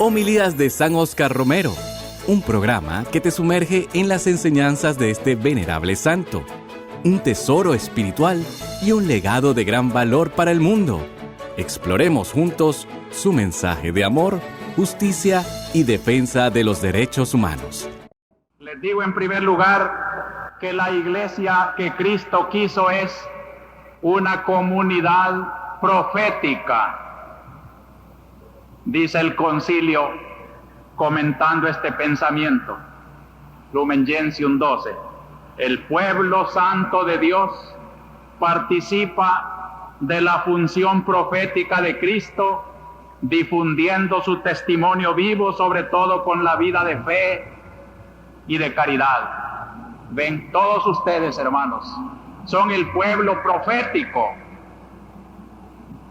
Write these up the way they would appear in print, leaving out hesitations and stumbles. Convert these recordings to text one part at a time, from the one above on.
Homilías de San Óscar Romero, un programa que te sumerge en las enseñanzas de este venerable santo, un tesoro espiritual y un legado de gran valor para el mundo. Exploremos juntos su mensaje de amor, justicia y defensa de los derechos humanos. Les digo en primer lugar que la iglesia que Cristo quiso es una comunidad profética. Dice el concilio comentando este pensamiento, Lumen Gentium 12, el pueblo santo de Dios participa de la función profética de Cristo, difundiendo su testimonio vivo, sobre todo con la vida de fe y de caridad. Ven, todos ustedes, hermanos, son el pueblo profético,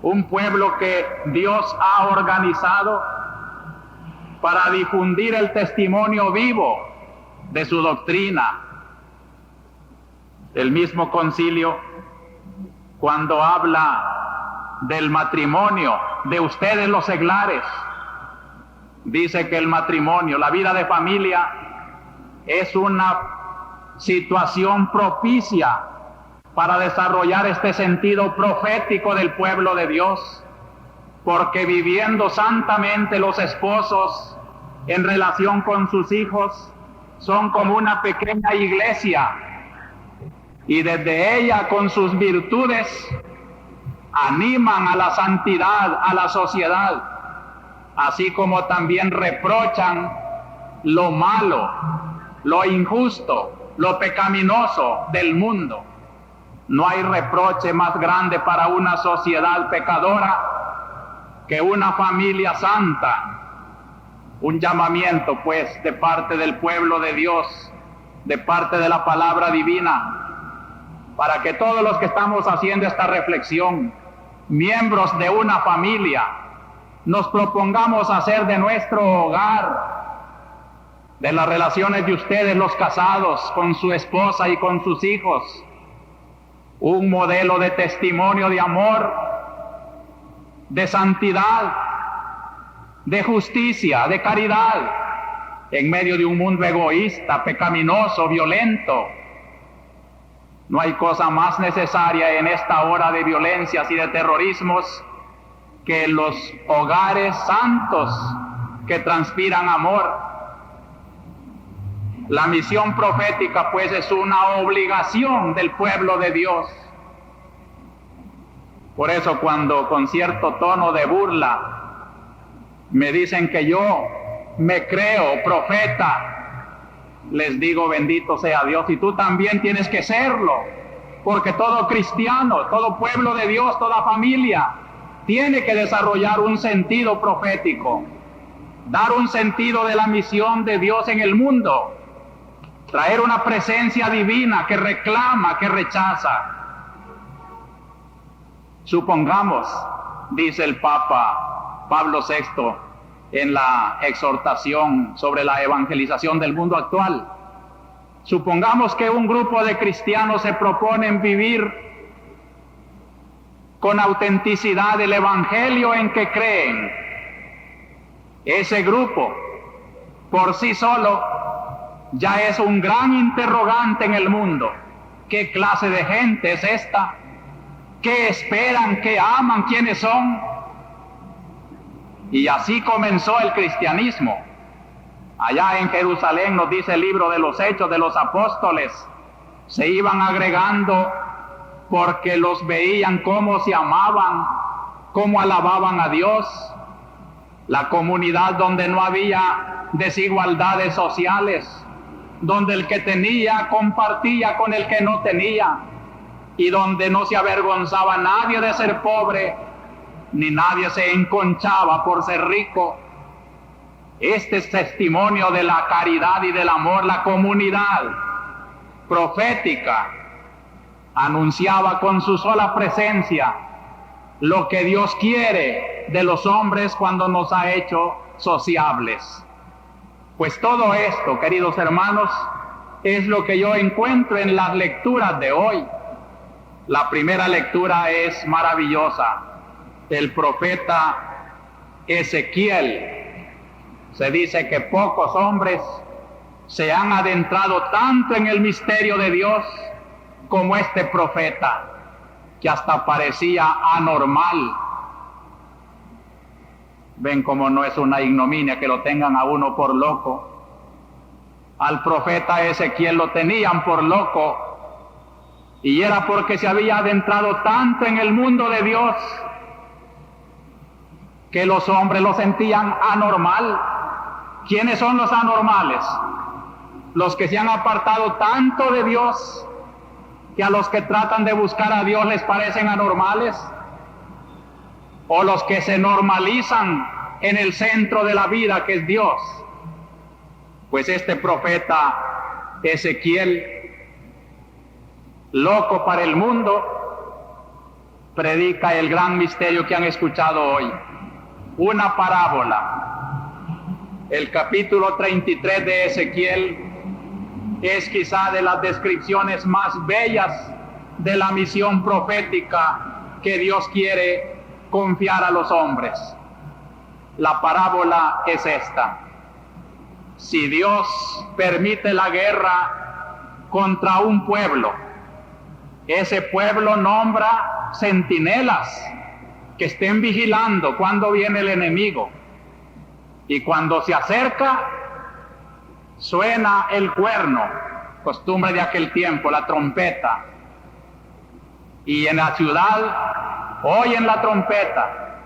un pueblo que Dios ha organizado para difundir el testimonio vivo de su doctrina. El mismo concilio, cuando habla del matrimonio de ustedes los seglares, dice que el matrimonio, la vida de familia, es una situación propicia para desarrollar este sentido profético del pueblo de Dios, porque viviendo santamente los esposos en relación con sus hijos, son como una pequeña iglesia, y desde ella, con sus virtudes, animan a la santidad a la sociedad, así como también reprochan lo malo, lo injusto, lo pecaminoso del mundo. No hay reproche más grande para una sociedad pecadora que una familia santa. Un llamamiento, pues, de parte del pueblo de Dios, de parte de la palabra divina, para que todos los que estamos haciendo esta reflexión, miembros de una familia, nos propongamos hacer de nuestro hogar, de las relaciones de ustedes los casados con su esposa y con sus hijos, un modelo de testimonio de amor, de santidad, de justicia, de caridad, en medio de un mundo egoísta, pecaminoso, violento. No hay cosa más necesaria en esta hora de violencias y de terrorismos que los hogares santos que transpiran amor. La misión profética, pues, es una obligación del pueblo de Dios. Por eso, cuando con cierto tono de burla me dicen que yo me creo profeta, les digo, bendito sea Dios, y tú también tienes que serlo, porque todo cristiano, todo pueblo de Dios, toda familia, tiene que desarrollar un sentido profético, dar un sentido de la misión de Dios en el mundo, traer una presencia divina que reclama, que rechaza. Supongamos, dice el Papa Pablo VI en la exhortación sobre la evangelización del mundo actual, supongamos que un grupo de cristianos se proponen vivir con autenticidad el evangelio en que creen. Ese grupo, por sí solo, ya es un gran interrogante en el mundo. ¿Qué clase de gente es esta? ¿Qué esperan? ¿Qué aman? ¿Quiénes son? Y así comenzó el cristianismo. Allá en Jerusalén, nos dice el libro de los Hechos de los Apóstoles, se iban agregando porque los veían cómo se amaban, cómo alababan a Dios. La comunidad donde no había desigualdades sociales, donde el que tenía compartía con el que no tenía, y donde no se avergonzaba nadie de ser pobre, ni nadie se enconchaba por ser rico. Este es testimonio de la caridad y del amor. La comunidad profética anunciaba con su sola presencia lo que Dios quiere de los hombres cuando nos ha hecho sociables. Pues todo esto, queridos hermanos, es lo que yo encuentro en las lecturas de hoy. La primera lectura es maravillosa. El profeta Ezequiel Se dice que pocos hombres se han adentrado tanto en el misterio de Dios como este profeta, que hasta parecía anormal. Ven cómo no es una ignominia que lo tengan a uno por loco. Al profeta Ezequiel lo tenían por loco, y era porque se había adentrado tanto en el mundo de Dios que los hombres lo sentían anormal. ¿Quiénes son los anormales? Los que se han apartado tanto de Dios que a los que tratan de buscar a Dios les parecen anormales, o los que se normalizan en el centro de la vida, que es Dios. Pues este profeta Ezequiel, loco para el mundo, predica el gran misterio que han escuchado hoy, una parábola. El capítulo 33 de Ezequiel es quizá de las descripciones más bellas de la misión profética que Dios quiere confiar a los hombres. La parábola es esta: si Dios permite la guerra contra un pueblo, ese pueblo nombra centinelas que estén vigilando cuando viene el enemigo, y cuando se acerca suena el cuerno, costumbre de aquel tiempo, la trompeta, y en la ciudad oyen la trompeta.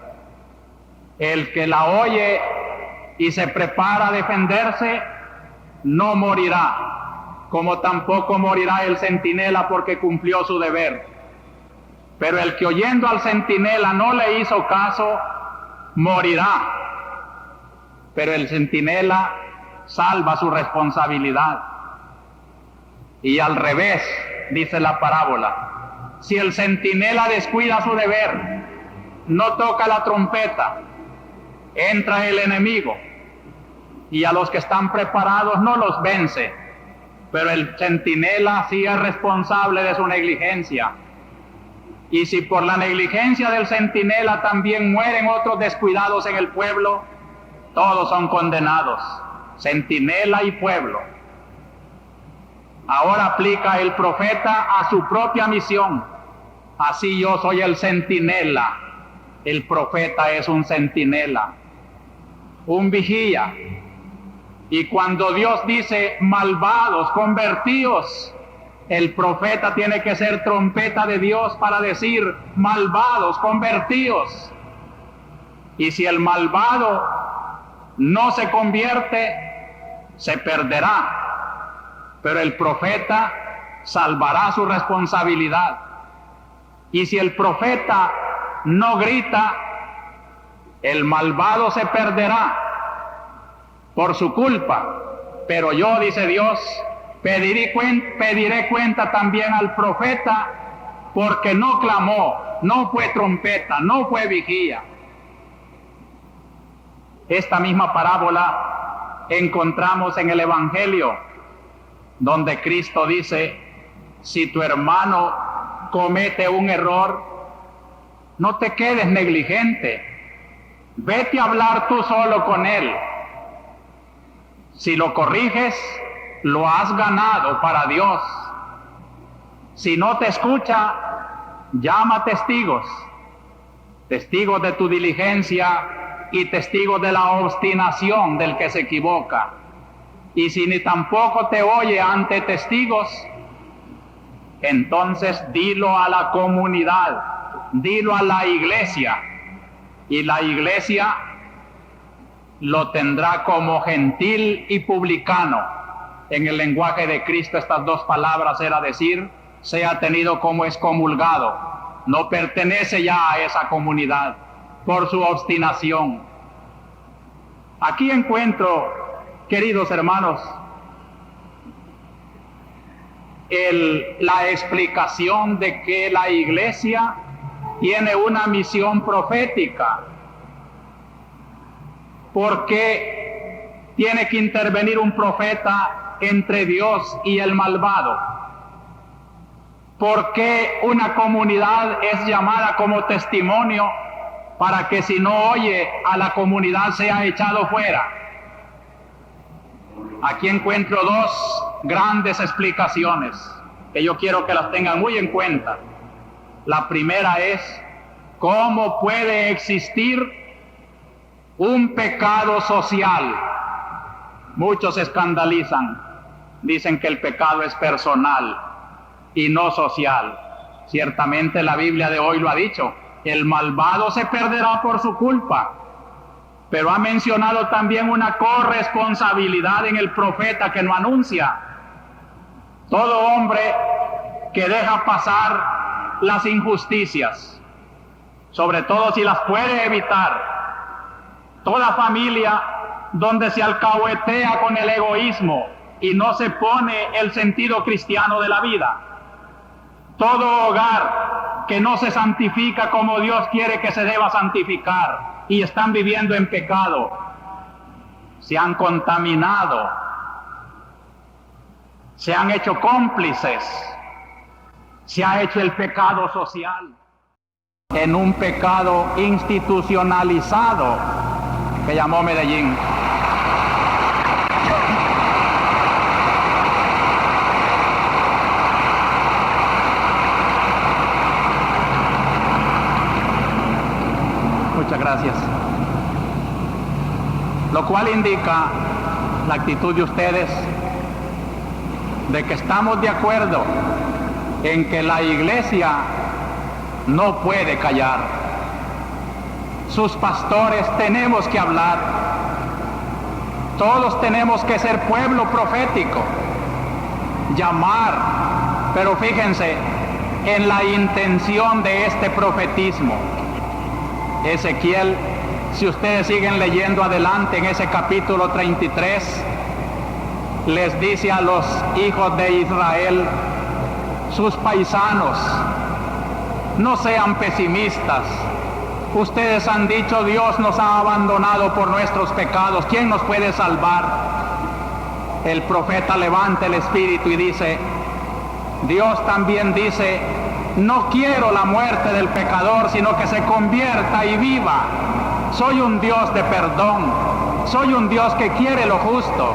El que la oye y se prepara a defenderse no morirá, como tampoco morirá el centinela porque cumplió su deber. Pero el que oyendo al centinela no le hizo caso, morirá. Pero el centinela salva su responsabilidad. Y al revés, dice la parábola, si el centinela descuida su deber, no toca la trompeta, entra el enemigo, y a los que están preparados no los vence, pero el centinela sí es responsable de su negligencia. Y si por la negligencia del centinela también mueren otros descuidados en el pueblo, todos son condenados, centinela y pueblo. Ahora aplica el profeta a su propia misión. Así yo soy el centinela, el profeta es un centinela, un vigía. Y cuando Dios dice malvados, convertíos, el profeta tiene que ser trompeta de Dios para decir malvados, convertíos. Y si el malvado no se convierte, se perderá. Pero el profeta salvará su responsabilidad. Y si el profeta no grita, el malvado se perderá por su culpa. Pero yo, dice Dios, pediré cuenta también al profeta, porque no clamó, no fue trompeta, no fue vigía. Esta misma parábola encontramos en el Evangelio, donde Cristo dice: si tu hermano comete un error, no te quedes negligente, vete a hablar tú solo con él. Si lo corriges, lo has ganado para Dios. Si no te escucha, llama testigos, testigos de tu diligencia y testigos de la obstinación del que se equivoca. Y si ni tampoco te oye ante testigos, entonces dilo a la comunidad, dilo a la iglesia, y la iglesia lo tendrá como gentil y publicano. En el lenguaje de Cristo estas dos palabras era decir, sea tenido como excomulgado, no pertenece ya a esa comunidad por su obstinación. Aquí encuentro, queridos hermanos, la explicación de que la iglesia tiene una misión profética. ¿Por qué tiene que intervenir un profeta entre Dios y el malvado? ¿Por qué una comunidad es llamada como testimonio para que si no oye a la comunidad sea echado fuera? Aquí encuentro dos grandes explicaciones que yo quiero que las tengan muy en cuenta. La primera es, ¿cómo puede existir un pecado social? Muchos se escandalizan, dicen que el pecado es personal y no social. Ciertamente la Biblia de hoy lo ha dicho, el malvado se perderá por su culpa. Pero ha mencionado también una corresponsabilidad en el profeta que no anuncia. Todo hombre que deja pasar las injusticias, sobre todo si las puede evitar, toda familia donde se alcahuetea con el egoísmo y no se pone el sentido cristiano de la vida, todo hogar que no se santifica como Dios quiere que se deba santificar, y están viviendo en pecado, se han contaminado, se han hecho cómplices, se ha hecho el pecado social en un pecado institucionalizado que llamó Medellín. Muchas gracias. Lo cual indica la actitud de ustedes de que estamos de acuerdo en que la iglesia no puede callar. Sus pastores tenemos que hablar. Todos tenemos que ser pueblo profético, llamar, pero fíjense en la intención de este profetismo. Ezequiel, si ustedes siguen leyendo adelante en ese capítulo 33, les dice a los hijos de Israel, sus paisanos, no sean pesimistas. Ustedes han dicho, Dios nos ha abandonado por nuestros pecados, ¿quién nos puede salvar? El profeta levanta el espíritu y dice, Dios también dice, no quiero la muerte del pecador, sino que se convierta y viva. Soy un Dios de perdón, soy un Dios que quiere lo justo,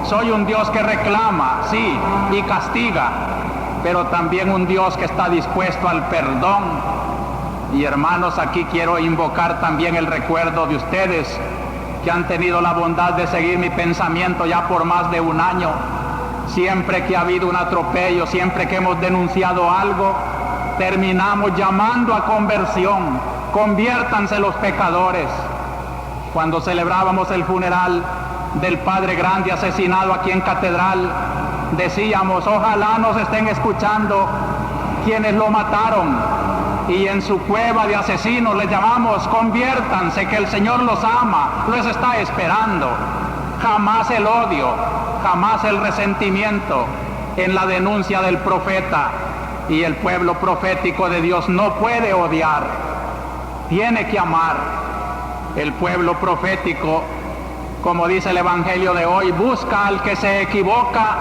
soy un Dios que reclama, sí, y castiga, pero también un Dios que está dispuesto al perdón. Y hermanos, aquí quiero invocar también el recuerdo de ustedes que han tenido la bondad de seguir mi pensamiento ya por más de un año. Siempre que ha habido un atropello, siempre que hemos denunciado algo, terminamos llamando a conversión. Conviértanse los pecadores. Cuando celebrábamos el funeral del Padre Grande asesinado aquí en Catedral, decíamos, ojalá nos estén escuchando quienes lo mataron, y en su cueva de asesinos les llamamos, conviértanse, que el Señor los ama, los está esperando. Jamás el odio, jamás el resentimiento en la denuncia del profeta. Y el pueblo profético de Dios no puede odiar, tiene que amar. El pueblo profético, como dice el Evangelio de hoy, busca al que se equivoca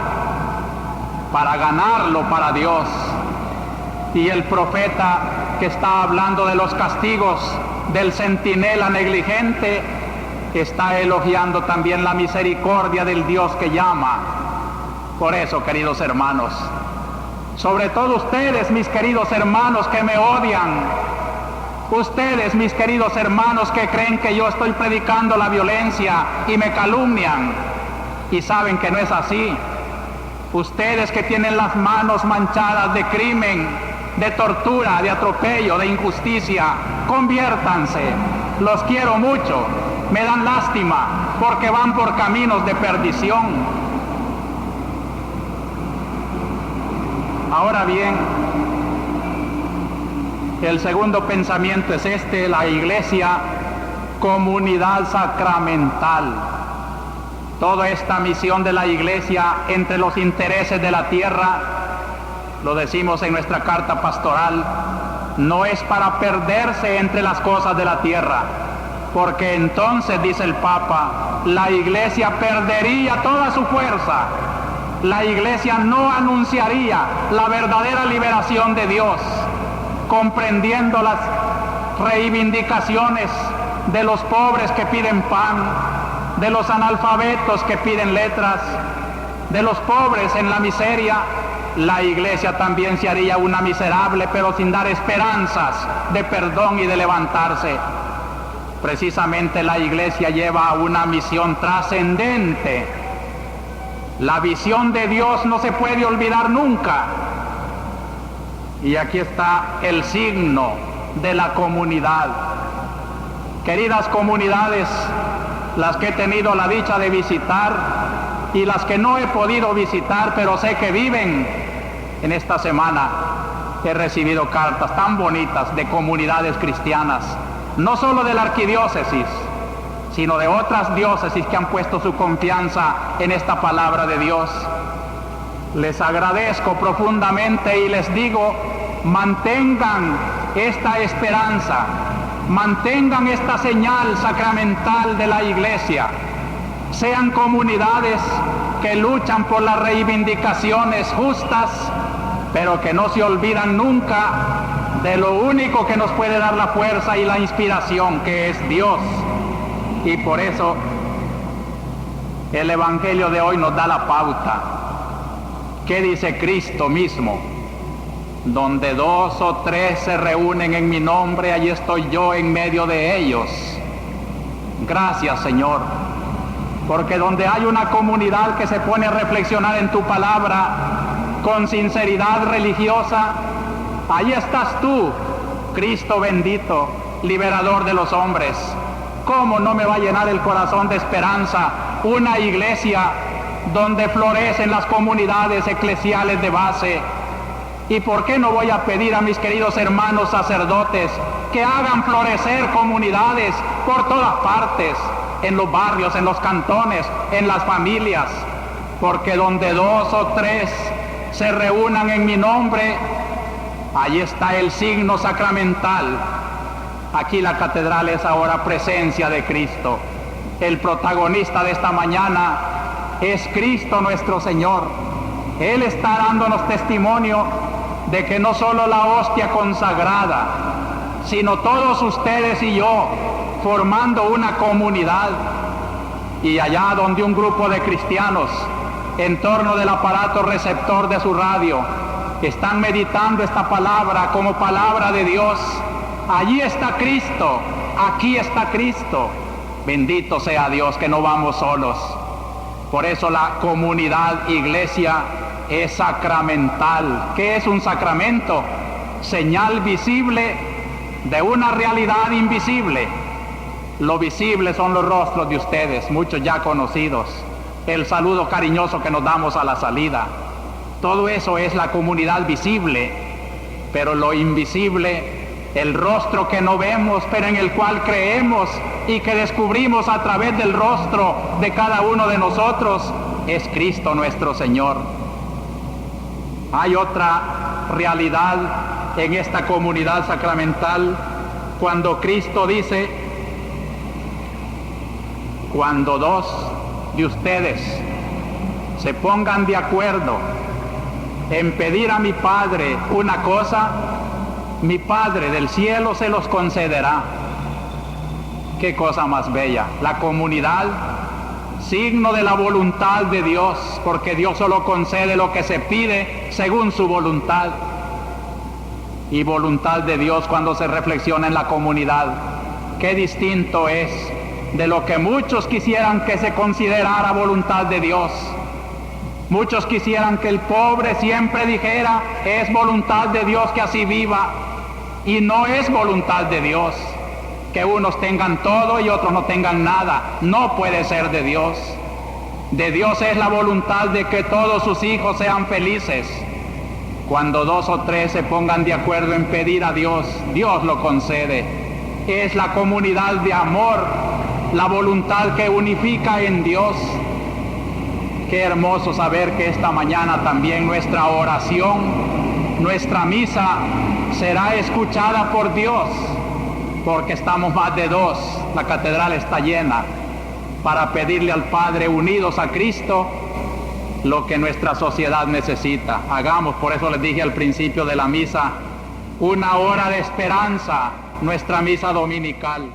para ganarlo para Dios. Y el profeta que está hablando de los castigos del centinela negligente, está elogiando también la misericordia del Dios que llama. Por eso, queridos hermanos, sobre todo ustedes, mis queridos hermanos que me odian, ustedes, mis queridos hermanos que creen que yo estoy predicando la violencia y me calumnian y saben que no es así, ustedes que tienen las manos manchadas de crimen, de tortura, de atropello, de injusticia, conviértanse. Los quiero mucho, me dan lástima porque van por caminos de perdición. Ahora bien, el segundo pensamiento es este: la iglesia, comunidad sacramental. Toda esta misión de la iglesia entre los intereses de la tierra, lo decimos en nuestra carta pastoral, no es para perderse entre las cosas de la tierra, porque entonces, dice el Papa, la iglesia perdería toda su fuerza. La iglesia no anunciaría la verdadera liberación de Dios, comprendiendo las reivindicaciones de los pobres que piden pan, de los analfabetos que piden letras, de los pobres en la miseria, la iglesia también se haría una miserable, pero sin dar esperanzas de perdón y de levantarse. Precisamente la iglesia lleva una misión trascendente. La visión de Dios no se puede olvidar nunca. Y aquí está el signo de la comunidad. Queridas comunidades, las que he tenido la dicha de visitar y las que no he podido visitar, pero sé que viven en esta semana, he recibido cartas tan bonitas de comunidades cristianas, no solo de la arquidiócesis, sino de otras diócesis que han puesto su confianza en esta palabra de Dios. Les agradezco profundamente y les digo, mantengan esta esperanza, mantengan esta señal sacramental de la iglesia. Sean comunidades que luchan por las reivindicaciones justas, pero que no se olvidan nunca de lo único que nos puede dar la fuerza y la inspiración, que es Dios. Y por eso el Evangelio de hoy nos da la pauta. ¿Qué dice Cristo mismo? Donde 2 o 3 se reúnen en mi nombre, allí estoy yo en medio de ellos. Gracias, Señor, porque donde hay una comunidad que se pone a reflexionar en tu palabra con sinceridad religiosa, ahí estás tú, Cristo bendito, liberador de los hombres. ¿Cómo no me va a llenar el corazón de esperanza una iglesia donde florecen las comunidades eclesiales de base? ¿Y por qué no voy a pedir a mis queridos hermanos sacerdotes que hagan florecer comunidades por todas partes, en los barrios, en los cantones, en las familias? Porque donde 2 o 3 se reúnan en mi nombre, allí está el signo sacramental. Aquí la catedral es ahora presencia de Cristo. El protagonista de esta mañana es Cristo nuestro Señor. Él está dándonos testimonio de que no solo la hostia consagrada, sino todos ustedes y yo, formando una comunidad, y allá donde un grupo de cristianos, en torno del aparato receptor de su radio, están meditando esta palabra como palabra de Dios, allí está Cristo, aquí está Cristo. Bendito sea Dios que no vamos solos. Por eso la comunidad iglesia es sacramental. ¿Qué es un sacramento? Señal visible de una realidad invisible. Lo visible son los rostros de ustedes, muchos ya conocidos, el saludo cariñoso que nos damos a la salida. Todo eso es la comunidad visible, pero lo invisible, el rostro que no vemos, pero en el cual creemos y que descubrimos a través del rostro de cada uno de nosotros, es Cristo nuestro Señor. Hay otra realidad en esta comunidad sacramental cuando Cristo dice: cuando 2 de ustedes se pongan de acuerdo en pedir a mi Padre una cosa, mi Padre del cielo se los concederá. Qué cosa más bella. La comunidad, signo de la voluntad de Dios, porque Dios solo concede lo que se pide según su voluntad. Y voluntad de Dios cuando se reflexiona en la comunidad, qué distinto es de lo que muchos quisieran que se considerara voluntad de Dios. Muchos quisieran que el pobre siempre dijera: es voluntad de Dios que así viva. Y no es voluntad de Dios que unos tengan todo y otros no tengan nada. No puede ser de Dios. De Dios es la voluntad de que todos sus hijos sean felices. Cuando 2 o 3 se pongan de acuerdo en pedir a Dios, Dios lo concede. Es la comunidad de amor, la voluntad que unifica en Dios. Qué hermoso saber que esta mañana también nuestra oración, nuestra misa, será escuchada por Dios, porque estamos más de 2, la catedral está llena, para pedirle al Padre, unidos a Cristo, lo que nuestra sociedad necesita. Hagamos, por eso les dije al principio de la misa, una hora de esperanza, nuestra misa dominical.